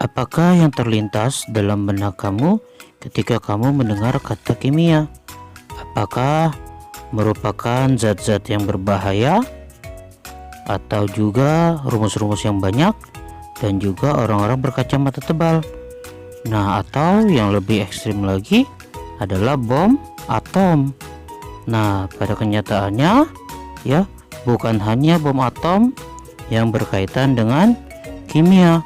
Apakah yang terlintas dalam benak kamu ketika kamu mendengar kata kimia? Apakah merupakan zat-zat yang berbahaya, atau juga rumus-rumus yang banyak, dan juga orang-orang berkacamata tebal? Nah, atau yang lebih ekstrim lagi adalah bom atom. Nah, pada kenyataannya ya, bukan hanya bom atom yang berkaitan dengan kimia.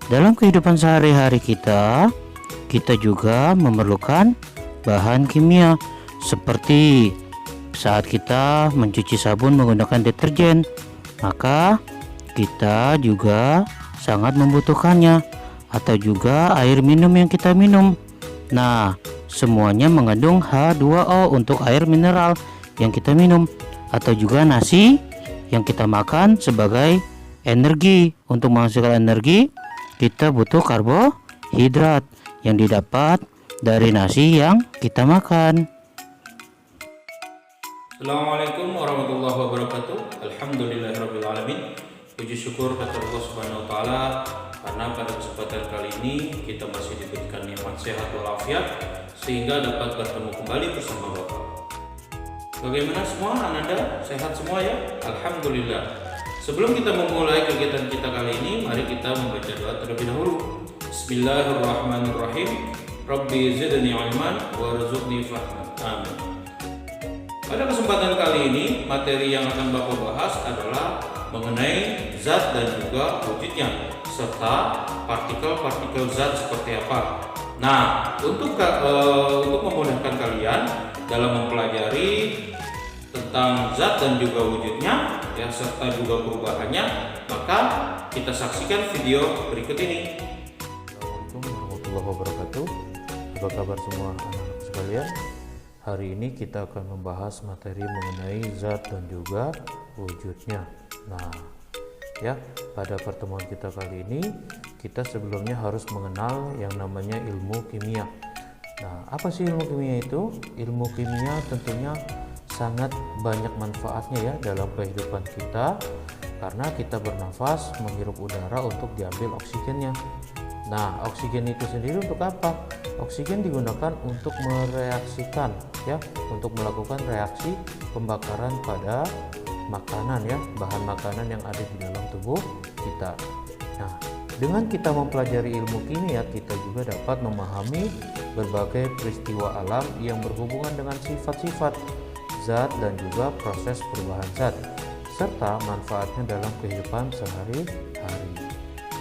Dalam kehidupan sehari-hari kita juga memerlukan bahan kimia, seperti saat kita mencuci sabun menggunakan deterjen, maka kita juga sangat membutuhkannya, atau juga air minum yang kita minum. Nah, semuanya mengandung H2O untuk air mineral yang kita minum, atau juga nasi yang kita makan sebagai energi. Untuk menghasilkan energi, kita butuh karbohidrat yang didapat dari nasi yang kita makan. Assalamualaikum warahmatullahi wabarakatuh. Alhamdulillahirrabbilalamin. Puji syukur kepada Allah Subhanahu wa Ta'ala, karena pada kesempatan kali ini kita masih diberikan nikmat sehat walafiat sehingga dapat bertemu kembali bersama Bapak. Bagaimana semua Ananda? Sehat semua ya? Alhamdulillah. Sebelum kita memulai kegiatan kita kali ini, mari kita membaca doa terlebih dahulu. Bismillahirrahmanirrahim. Rabbi zidni ilman warzuqni fahman. Amin. Pada kesempatan kali ini, materi yang akan Bapak bahas adalah mengenai zat dan juga wujudnya, serta partikel-partikel zat seperti apa. Nah, untuk memudahkan kalian dalam mempelajari tentang zat dan juga wujudnya, ya, serta juga perubahannya, maka kita saksikan video berikut ini. Assalamualaikum warahmatullahi wabarakatuh. Apa kabar semua anak-anak sekalian? Hari ini kita akan membahas materi mengenai zat dan juga wujudnya. Nah, ya, pada pertemuan kita kali ini kita sebelumnya harus mengenal yang namanya ilmu kimia. Nah, apa sih ilmu kimia itu? Ilmu kimia tentunya sangat banyak manfaatnya ya dalam kehidupan kita, karena kita bernafas menghirup udara untuk diambil oksigennya. Nah, oksigen itu sendiri untuk apa? Oksigen digunakan untuk mereaksikan ya, untuk melakukan reaksi pembakaran pada makanan ya, bahan makanan yang ada di dalam tubuh kita. Nah, dengan kita mempelajari ilmu kimia, kita juga dapat memahami berbagai peristiwa alam yang berhubungan dengan sifat-sifat zat dan juga proses perubahan zat, serta manfaatnya dalam kehidupan sehari-hari.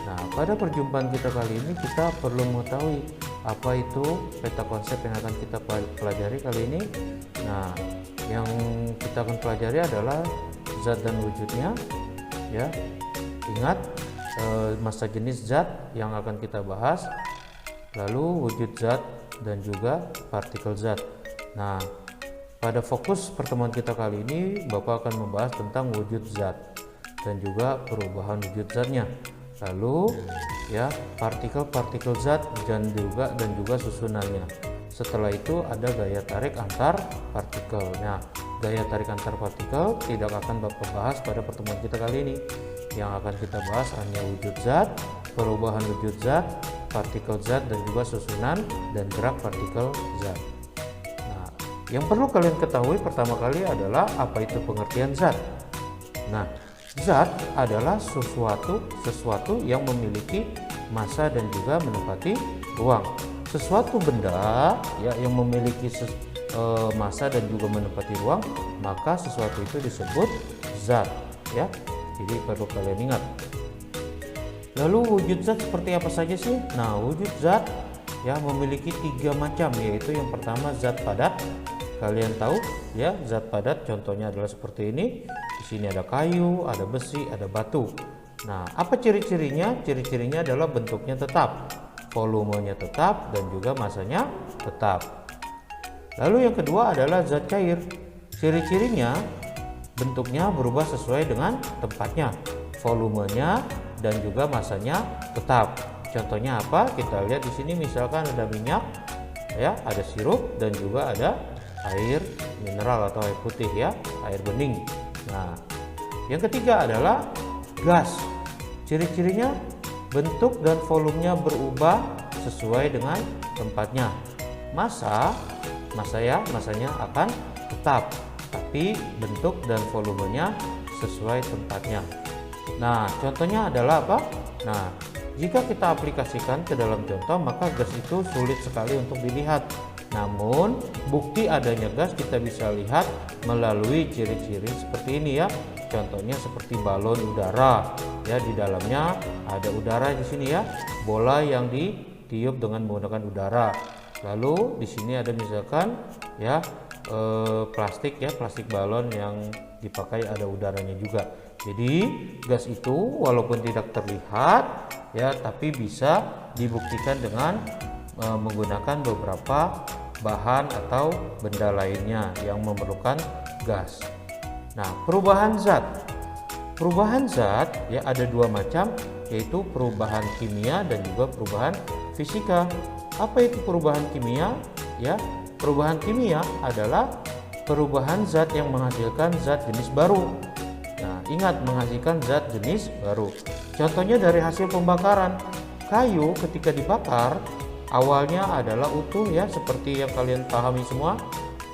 Nah, pada perjumpaan kita kali ini kita perlu mengetahui apa itu peta konsep yang akan kita pelajari kali ini. Nah, yang kita akan pelajari adalah zat dan wujudnya ya. Ingat masa jenis zat yang akan kita bahas, lalu wujud zat dan juga partikel zat. Nah, pada fokus pertemuan kita kali ini, Bapak akan membahas tentang wujud zat dan juga perubahan wujud zatnya. Lalu ya, partikel-partikel zat dan juga susunannya. Setelah itu ada gaya tarik antar partikel. Nah, gaya tarik antar partikel tidak akan Bapak bahas pada pertemuan kita kali ini. Yang akan kita bahas hanya wujud zat, perubahan wujud zat, partikel zat dan juga susunan dan gerak partikel zat. Yang perlu kalian ketahui pertama kali adalah apa itu pengertian zat. Nah, zat adalah sesuatu yang memiliki massa dan juga menempati ruang. Sesuatu benda ya yang memiliki massa dan juga menempati ruang, maka sesuatu itu disebut zat ya. Jadi perlu kalian ingat. Lalu wujud zat seperti apa saja sih? Nah, wujud zat ya memiliki 3 macam, yaitu yang pertama zat padat. Kalian tahu ya, zat padat contohnya adalah seperti ini. Di sini ada kayu, ada besi, ada batu. Nah, apa ciri-cirinya? Ciri-cirinya adalah bentuknya tetap, volumenya tetap, dan juga massanya tetap. Lalu yang kedua adalah zat cair. Ciri-cirinya bentuknya berubah sesuai dengan tempatnya, volumenya dan juga massanya tetap. Contohnya apa? Kita lihat di sini misalkan ada minyak ya, ada sirup dan juga ada air mineral atau air putih ya, air bening. Nah, yang ketiga adalah gas. Ciri-cirinya bentuk dan volumenya berubah sesuai dengan tempatnya. Masanya akan tetap, tapi bentuk dan volumenya sesuai tempatnya. Nah, contohnya adalah apa? Nah, jika kita aplikasikan ke dalam contoh, maka gas itu sulit sekali untuk dilihat. Namun, bukti adanya gas kita bisa lihat melalui ciri-ciri seperti ini ya. Contohnya seperti balon udara, ya, di dalamnya ada udara di sini ya. Bola yang ditiup dengan menggunakan udara. Lalu di sini ada misalkan ya plastik balon yang dipakai ada udaranya juga. Jadi gas itu walaupun tidak terlihat ya, tapi bisa dibuktikan dengan menggunakan beberapa bahan atau benda lainnya yang memerlukan gas. Nah, perubahan zat ya ada dua macam, yaitu perubahan kimia dan juga perubahan fisika. Apa itu perubahan kimia? Ya, perubahan kimia adalah perubahan zat yang menghasilkan zat jenis baru. Nah, ingat, menghasilkan zat jenis baru. Contohnya dari hasil pembakaran. Kayu ketika dibakar awalnya adalah utuh ya, seperti yang kalian pahami semua,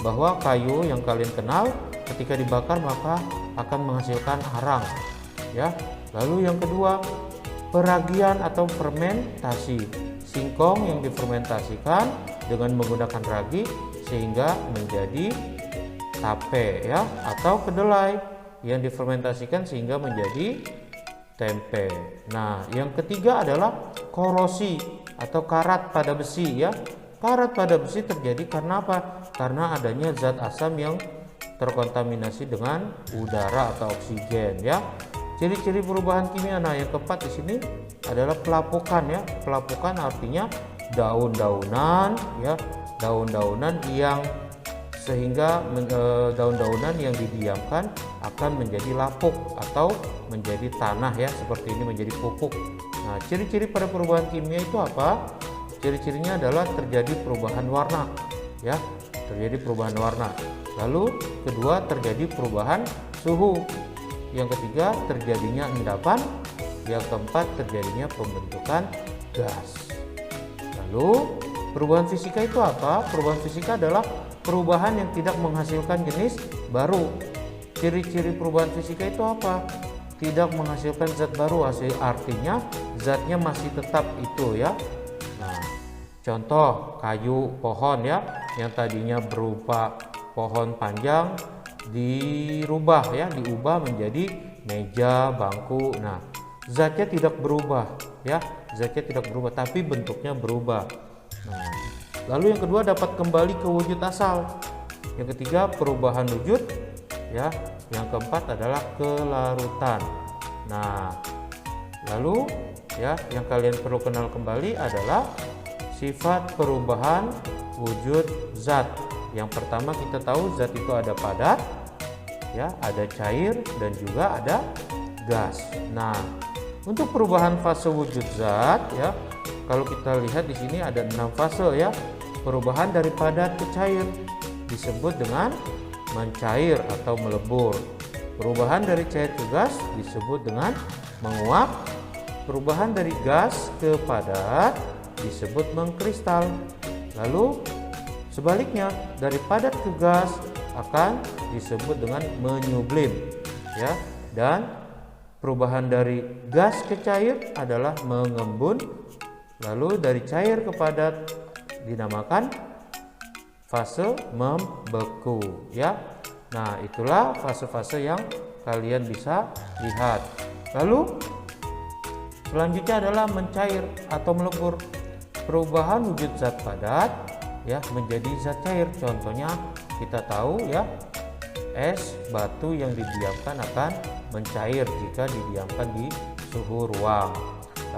bahwa kayu yang kalian kenal ketika dibakar maka akan menghasilkan arang ya. Lalu yang kedua, peragian atau fermentasi. Singkong yang difermentasikan dengan menggunakan ragi sehingga menjadi tape ya, atau kedelai yang difermentasikan sehingga menjadi tempe. Nah, yang ketiga adalah korosi atau karat pada besi ya. Karat pada besi terjadi karena apa? Karena adanya zat asam yang terkontaminasi dengan udara atau oksigen ya. Ciri-ciri perubahan kimia. Nah, yang keempat di sini adalah pelapukan ya. Pelapukan artinya daun-daunan ya, daun-daunan yang sehingga daun-daunan yang didiamkan akan menjadi lapuk atau menjadi tanah ya, seperti ini menjadi pupuk. Nah, ciri-ciri pada perubahan kimia itu apa? Ciri-cirinya adalah terjadi perubahan warna ya, terjadi perubahan warna. Lalu kedua, terjadi perubahan suhu. Yang ketiga, terjadinya endapan. Yang keempat, terjadinya pembentukan gas. Lalu perubahan fisika itu apa? Perubahan fisika adalah perubahan yang tidak menghasilkan jenis baru. Ciri-ciri perubahan fisika itu apa? Tidak menghasilkan zat baru, artinya zatnya masih tetap itu ya. Nah, contoh kayu pohon ya, yang tadinya berupa pohon panjang diubah menjadi meja, bangku. Nah, zatnya tidak berubah ya, zatnya tidak berubah tapi bentuknya berubah. Nah, lalu yang kedua, dapat kembali ke wujud asal. Yang ketiga, perubahan wujud ya. Yang keempat adalah kelarutan. Nah, lalu ya, yang kalian perlu kenal kembali adalah sifat perubahan wujud zat. Yang pertama, kita tahu zat itu ada padat ya, ada cair dan juga ada gas. Nah, untuk perubahan fase wujud zat ya, kalau kita lihat di sini ada 6 fase ya. Perubahan dari padat ke cair disebut dengan mencair atau melebur. Perubahan dari cair ke gas disebut dengan menguap. Perubahan dari gas ke padat disebut mengkristal. Lalu sebaliknya, dari padat ke gas akan disebut dengan menyublim ya. Dan perubahan dari gas ke cair adalah mengembun. Lalu dari cair ke padat dinamakan fase membeku ya. Nah, itulah fase-fase yang kalian bisa lihat. Lalu selanjutnya adalah mencair atau melebur. Perubahan wujud zat padat ya menjadi zat cair. Contohnya kita tahu ya, es batu yang didiamkan akan mencair jika didiamkan di suhu ruang.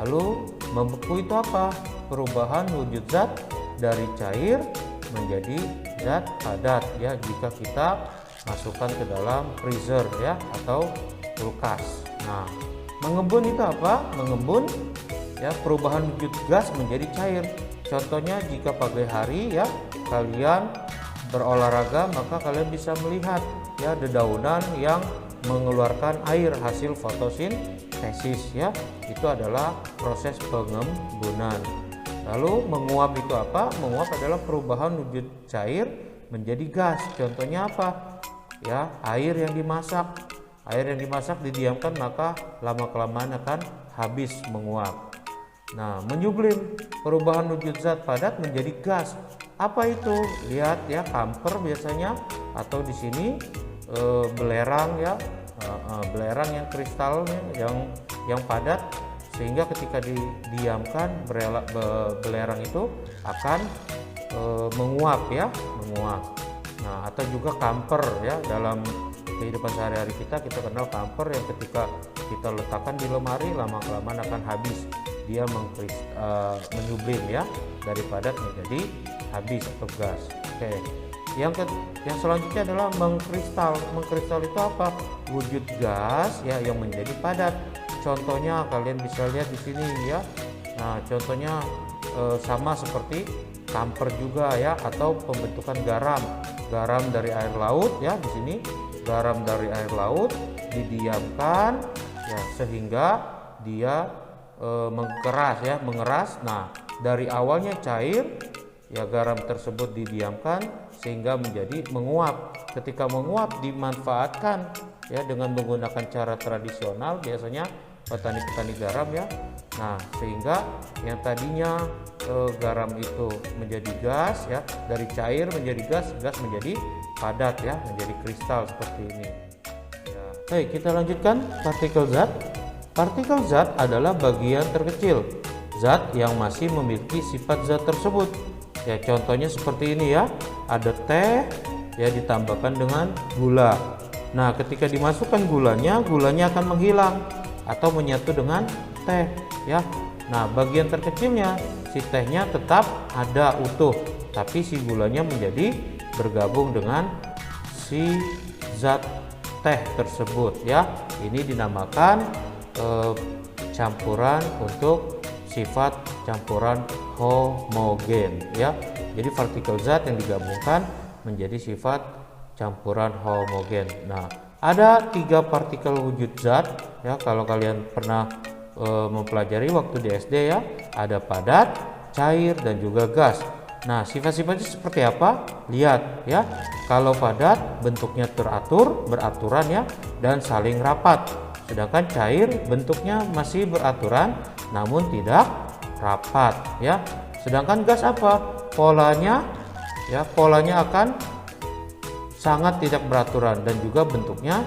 Lalu membeku itu apa? Perubahan wujud zat dari cair menjadi zat padat ya, jika kita masukkan ke dalam freezer ya atau kulkas. Nah, mengembun itu apa? Mengembun ya, perubahan wujud gas menjadi cair. Contohnya jika pagi hari ya kalian berolahraga, maka kalian bisa melihat ya dedaunan yang mengeluarkan air hasil fotosintesis ya. Itu adalah proses pengembunan. Lalu menguap itu apa? Menguap adalah perubahan wujud cair menjadi gas. Contohnya apa? Ya, air yang dimasak. Air yang dimasak didiamkan maka lama-kelamaan akan habis menguap. Nah, menyublim, perubahan wujud zat padat menjadi gas. Apa itu? Lihat ya, kamper biasanya, atau di sini belerang ya, belerang yang kristalnya yang padat, sehingga ketika didiamkan belerang itu akan menguap ya, menguap. Nah, atau juga kamper ya, dalam kehidupan sehari-hari kita kenal kamper yang ketika kita letakkan di lemari lama-kelamaan akan habis. Dia menyublim ya, dari padat menjadi habis atau gas. Oke. Yang selanjutnya adalah mengkristal. Mengkristal itu apa? Wujud gas ya yang menjadi padat. Contohnya kalian bisa lihat di sini ya. Nah, contohnya sama seperti kamper juga ya, atau pembentukan garam. Garam dari air laut ya, di sini garam dari air laut didiamkan ya sehingga dia mengeras. Nah, dari awalnya cair ya, garam tersebut didiamkan sehingga menjadi menguap. Ketika menguap dimanfaatkan ya dengan menggunakan cara tradisional, biasanya petani-petani garam ya. Nah, sehingga yang tadinya garam itu menjadi gas ya, dari cair menjadi gas menjadi padat ya, menjadi kristal seperti ini ya. Baik, kita lanjutkan partikel zat. Partikel zat adalah bagian terkecil zat yang masih memiliki sifat zat tersebut ya. Contohnya seperti ini ya, ada teh ya ditambahkan dengan gula. Nah, ketika dimasukkan gulanya akan menghilang atau menyatu dengan teh ya. Nah, bagian terkecilnya si tehnya tetap ada utuh, tapi si gulanya menjadi bergabung dengan si zat teh tersebut ya. Ini dinamakan campuran untuk sifat campuran homogen ya. Jadi partikel zat yang digabungkan menjadi sifat campuran homogen. Nah, ada 3 partikel wujud zat ya, kalau kalian pernah mempelajari waktu di SD ya. Ada padat, cair, dan juga gas. Nah, sifat-sifatnya seperti apa? Lihat ya. Kalau padat bentuknya beraturan ya, dan saling rapat. Sedangkan cair bentuknya masih beraturan namun tidak rapat ya. Sedangkan gas apa? Polanya akan sangat tidak beraturan dan juga bentuknya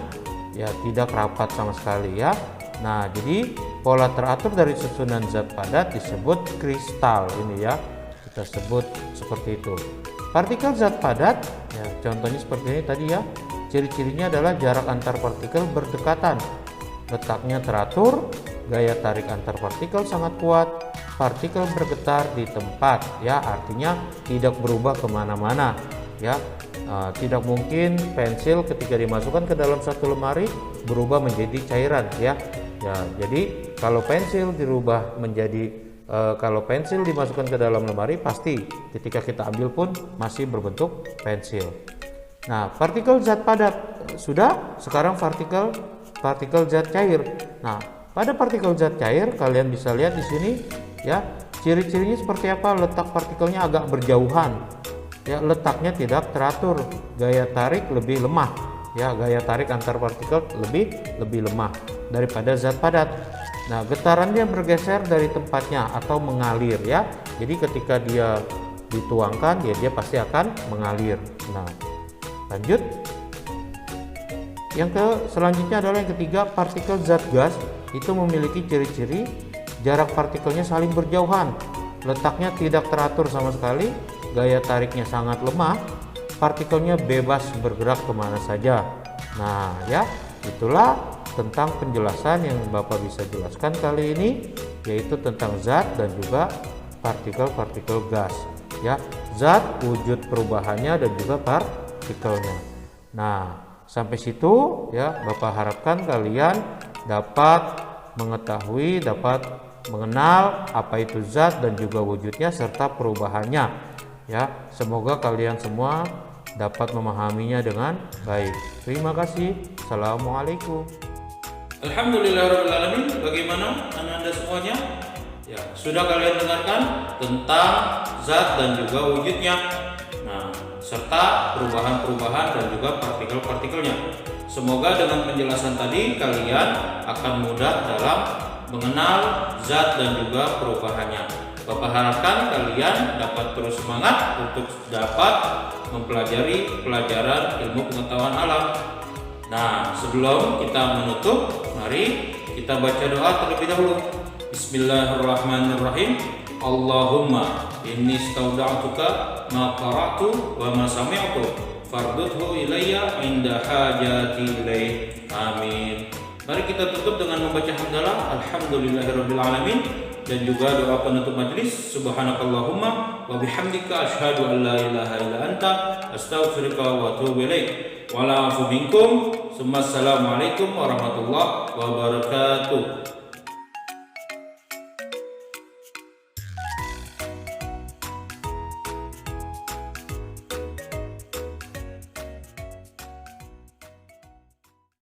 ya tidak rapat sama sekali ya. Nah, jadi pola teratur dari susunan zat padat disebut kristal ini ya. Kita sebut seperti itu. Partikel zat padat ya, contohnya seperti ini tadi ya. Ciri-cirinya adalah jarak antar partikel berdekatan, letaknya teratur, gaya tarik antar partikel sangat kuat, partikel bergetar di tempat ya, artinya tidak berubah kemana-mana ya. Tidak mungkin pensil ketika dimasukkan ke dalam satu lemari berubah menjadi cairan ya. Jadi kalau pensil kalau pensil dimasukkan ke dalam lemari, pasti ketika kita ambil pun masih berbentuk pensil. Nah, partikel zat padat sudah. Sekarang partikel zat cair. Nah, pada partikel zat cair kalian bisa lihat di sini ya, ciri-cirinya seperti apa? Letak partikelnya agak berjauhan ya, letaknya tidak teratur, gaya tarik lebih lemah ya, gaya tarik antar partikel lebih lemah daripada zat padat. Nah, getarannya bergeser dari tempatnya atau mengalir ya. Jadi ketika dia dituangkan ya, dia pasti akan mengalir. Nah, lanjut. Selanjutnya adalah yang ketiga, partikel zat gas itu memiliki ciri-ciri jarak partikelnya saling berjauhan, letaknya tidak teratur sama sekali, gaya tariknya sangat lemah, partikelnya bebas bergerak kemana saja. Nah ya, itulah tentang penjelasan yang Bapak bisa jelaskan kali ini, yaitu tentang zat dan juga partikel-partikel gas ya, zat, wujud perubahannya, dan juga partikelnya. Nah, sampai situ ya, Bapak harapkan kalian dapat mengetahui, dapat mengenal apa itu zat dan juga wujudnya serta perubahannya ya. Semoga kalian semua dapat memahaminya dengan baik. Terima kasih. Assalamualaikum. Alhamdulillahirrahmanirrahim. Bagaimana anda semuanya? Ya, sudah kalian dengarkan tentang zat dan juga wujudnya. Nah, serta perubahan-perubahan dan juga partikel-partikelnya. Semoga dengan penjelasan tadi kalian akan mudah dalam mengenal zat dan juga perubahannya. Bapak harapkan kalian dapat terus semangat untuk dapat mempelajari pelajaran ilmu pengetahuan alam. Nah, sebelum kita menutup, mari kita baca doa terlebih dahulu. Bismillahirrahmanirrahim. Allahumma inni stauda'tuka ma qara'tu wa ma sami'tu fardudhu ilayya inda hajati ilaih. Amin. Mari kita tutup dengan membaca hamdalah alhamdulillahirabbil alamin dan juga doa penutup majelis. Subhanakallahumma wa bihamdika asyhadu an la ilaha illa anta astaghfiruka wa atubu ilaik. Wala afu minkum. Assalamualaikum warahmatullahi wabarakatuh.